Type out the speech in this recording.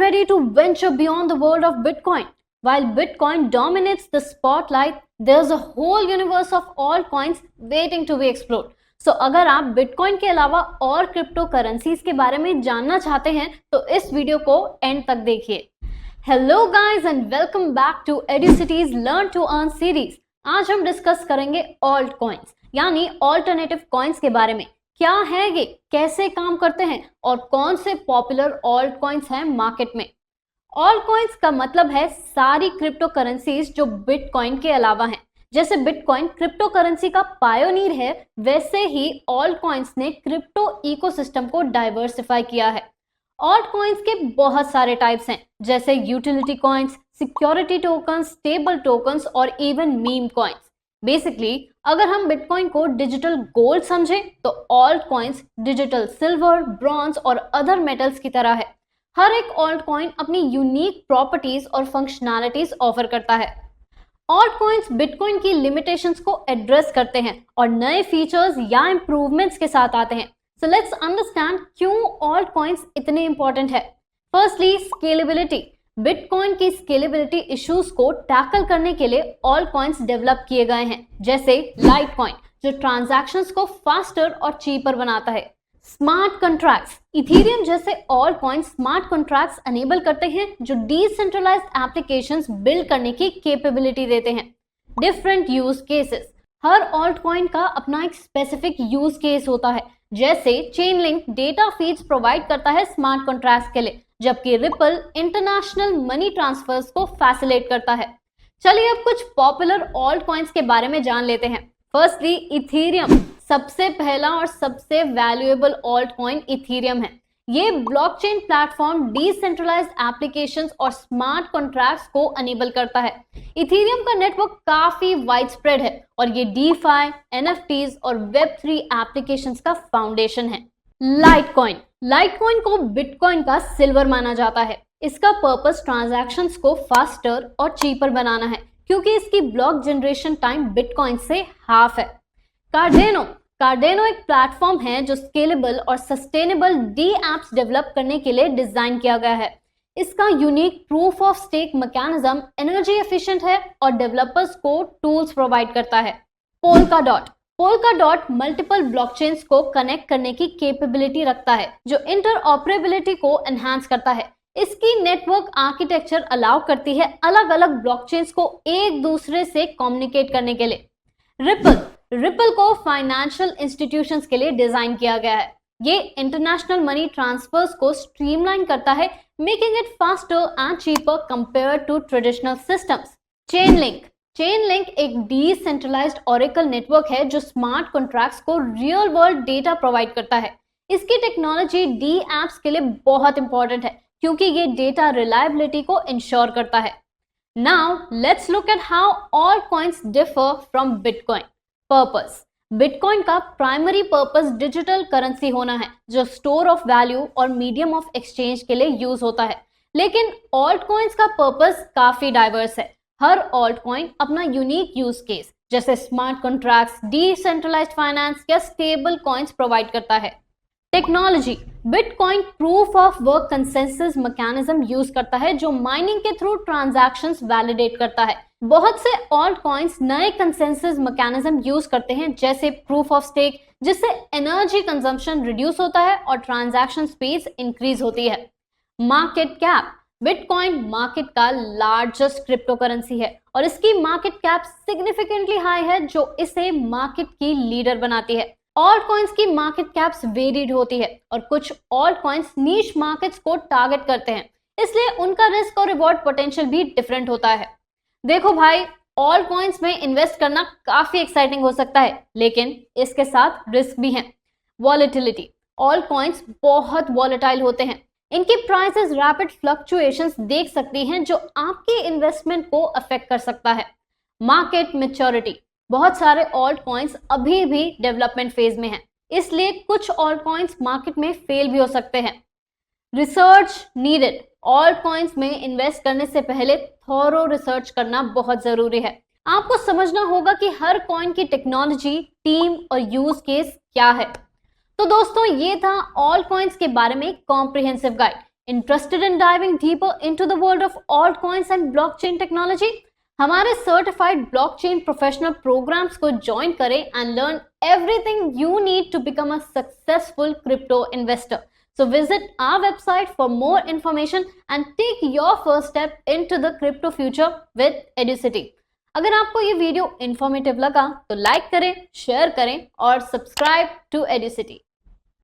ready to venture beyond the world of Bitcoin? While Bitcoin dominates the spotlight, there's a whole universe of altcoins waiting to be explored. So अगर आप Bitcoin के अलावा और crypto currencies के बारे में जानना चाहते हैं तो इस वीडियो को एंड तक देखिए। Hello guys and welcome back to Educities learn to earn series. आज हम डिस्कस करेंगे ऑल्ट कॉइन्स यानी ऑल्टरनेटिव कॉइन्स के बारे में। क्या है ये, कैसे काम करते हैं और कौन से पॉपुलर ऑल्ट कॉइन्स हैं मार्केट में। ऑल्ट कॉइन्स का मतलब है सारी क्रिप्टो करेंसीज जो बिटकॉइन के अलावा हैं। जैसे बिटकॉइन क्रिप्टो करेंसी का पायोनियर है, वैसे ही ऑल्ट कॉइन्स ने क्रिप्टो इकोसिस्टम को डाइवर्सिफाई किया है। ऑल्ट कॉइन्स के बहुत सारे टाइप्स हैं, जैसे utility coins, security tokens, stable tokens और इवन मीम कॉइन्स। बेसिकली अगर हम बिटकॉइन को डिजिटल गोल्ड समझें तो alt coins digital silver, bronze और अदर मेटल्स की तरह है। हर एक ऑल्ट कॉइन अपनी यूनिक प्रॉपर्टीज और फंक्शनैलिटीज ऑफर करता है। ऑल्ट कॉइन्स बिटकॉइन की लिमिटेशंस को एड्रेस करते हैं और नए फीचर्स या इंप्रूवमेंट्स के साथ आते हैं। सो लेट्स अंडरस्टैंड क्यों ऑल्ट कॉइन्स इतने इंपॉर्टेंट है। Firstly scalability. बिटकॉइन की स्केलेबिलिटी इश्यूज को टैकल करने के लिए ऑल्ट कॉइन्स डेवलप किए गए हैं, जैसे लाइट कॉइन जो ट्रांजैक्शंस को फास्टर और चीपर बनाता है। Smart contracts. इथेरियम जैसे altcoins smart contracts enable करते हैं जो डिसेंट्रलाइज्ड एप्लीकेशंस बिल्ड करने की कैपेबिलिटी देते हैं। Different use cases. हर ऑल्ट कॉइन का अपना एक स्पेसिफिक यूज केस होता है, जैसे Chainlink data feeds provide करता है स्मार्ट कॉन्ट्रैक्ट्स के लिए, जबकि रिपल इंटरनेशनल मनी ट्रांसफर्स को फैसिलिटेट करता है। चलिए अब कुछ पॉपुलर ऑल्ट कॉइन्स के बारे में जान लेते हैं। Firstly Ethereum. सबसे पहला और सबसे वैल्यूएबल ऑल्ट कॉइन इथेरियम है। ये ब्लॉकचेन प्लेटफॉर्म डिसेंट्रलाइज्ड एप्लीकेशंस और स्मार्ट कॉन्ट्रैक्ट्स को अनेबल करता है। इथेरियम का नेटवर्क काफी वाइड स्प्रेड है और ये डीफाई, एनएफटीज और वेब3 एप्लीकेशंस का फाउंडेशन है। लाइटकॉइन। लाइटकॉइन को बिटकॉइन का सिल्वर माना जाता है। इसका पर्पस ट्रांजैक्शंस को फास्टर और चीपर बनाना है, क्योंकि इसकी ब्लॉक जनरेशन टाइम बिटकॉइन से हाफ है। कार्डेनो। कार्डेनो एक प्लेटफॉर्म है जो स्केलेबल और सस्टेनेबल डी एप्स डेवलप करने के लिए डिजाइन किया गया है। इसका unique proof of stake mechanism energy efficient है और डेवलपर्स को टूल्स प्रोवाइड करता है। पोल्काडॉट। पोल्काडॉट मल्टीपल ब्लॉकचेन्स को कनेक्ट करने की कैपेबिलिटी रखता है, जो इंटरऑपरेबिलिटी को एनहांस करता है। इसकी नेटवर्क आर्किटेक्चर अलाउ करती है अलग अलग ब्लॉकचेन्स को एक दूसरे से कम्युनिकेट करने के लिए। रिपल। रिपल को फाइनेंशियल इंस्टीट्यूशंस के लिए डिजाइन किया गया है। ये इंटरनेशनल मनी ट्रांसफर्स को स्ट्रीमलाइन करता है, making it faster and cheaper compare to traditional systems. Chainlink. Chainlink एक डिसेंट्रलाइज्ड ओरेकल नेटवर्क है जो स्मार्ट कॉन्ट्रैक्ट्स को रियल वर्ल्ड डेटा प्रोवाइड करता है। इसकी टेक्नोलॉजी डी एप्स के लिए बहुत इंपॉर्टेंट है, क्योंकि ये डेटा रिलायबिलिटी को इंश्योर करता है। Now let's look at how alt coins differ from bitcoin. Purpose. Bitcoin का प्राइमरी पर्पस डिजिटल करेंसी होना है, जो स्टोर ऑफ वैल्यू और मीडियम ऑफ एक्सचेंज के लिए यूज होता है। लेकिन ऑल्ट कॉइन्स का पर्पस काफी डाइवर्स है। हर ऑल्ट कॉइन अपना यूनिक यूज केस, जैसे स्मार्ट कॉन्ट्रैक्ट्स, डिसेंट्रलाइज्ड फाइनेंस या स्टेबल कॉइन्स प्रोवाइड करता है। Technology. Bitcoin proof of work consensus mechanism use करता है, जो माइनिंग के थ्रू ट्रांजैक्शंस वैलिडेट करता है। बहुत से ऑल्ट कॉइन्स नए कंसेंसस मैकेनिज्म यूज करते हैं, जैसे प्रूफ ऑफ स्टेक, जिससे एनर्जी कंजम्पशन रिड्यूस होता है और ट्रांजैक्शन स्पीड इंक्रीज होती है। Market cap. बिटकॉइन मार्केट का लार्जेस्ट क्रिप्टो करेंसी है और इसकी मार्केट कैप सिग्निफिकेंटली हाई है, जो इसे मार्केट की लीडर बनाती है। ऑल्ट कॉइन्स की मार्केट कैप्स वेरिड होती है और कुछ ऑल्ट कॉइन्स नीश मार्केट्स को टारगेट करते हैं, इसलिए उनका रिस्क और रिवॉर्ड पोटेंशियल भी डिफरेंट होता है। देखो भाई, ऑल्ट कॉइन्स में इन्वेस्ट करना काफी एक्साइटिंग हो सकता है, लेकिन इसके साथ रिस्क भी है। वॉलेटिलिटी। ऑल्ट कॉइन्स बहुत वॉलेटाइल होते हैं। इनकी प्राइसेस रैपिड फ्लक्चुएशंस देख सकती हैं, जो आपकी इन्वेस्टमेंट को अफेक्ट कर सकता है। Market maturity. बहुत सारे ऑल्ट कॉइन्स अभी भी डेवलपमेंट फेज में हैं, इसलिए कुछ ऑल्ट कॉइन्स मार्केट में फेल भी हो सकते हैं। Research needed. ऑल्ट कॉइन्स में इन्वेस्ट करने से पहले थॉरो रिसर्च करना बहुत जरूरी है। आपको समझना होगा कि हर कॉइन की टेक्नोलॉजी, टीम और यूज केस क्या है। तो दोस्तों, ये था ऑल्ट कॉइन्स के बारे में comprehensive guide. Interested in diving deeper into the world of altcoins and blockchain technology? हमारे सर्टिफाइड ब्लॉकचेन प्रोफेशनल प्रोग्राम्स को ज्वाइन करें and learn everything you need to become a successful crypto investor. So visit our website for more information and take your first step into the crypto future with EduCity. अगर आपको ये video informative लगा तो like करें, share करें और subscribe to EduCity.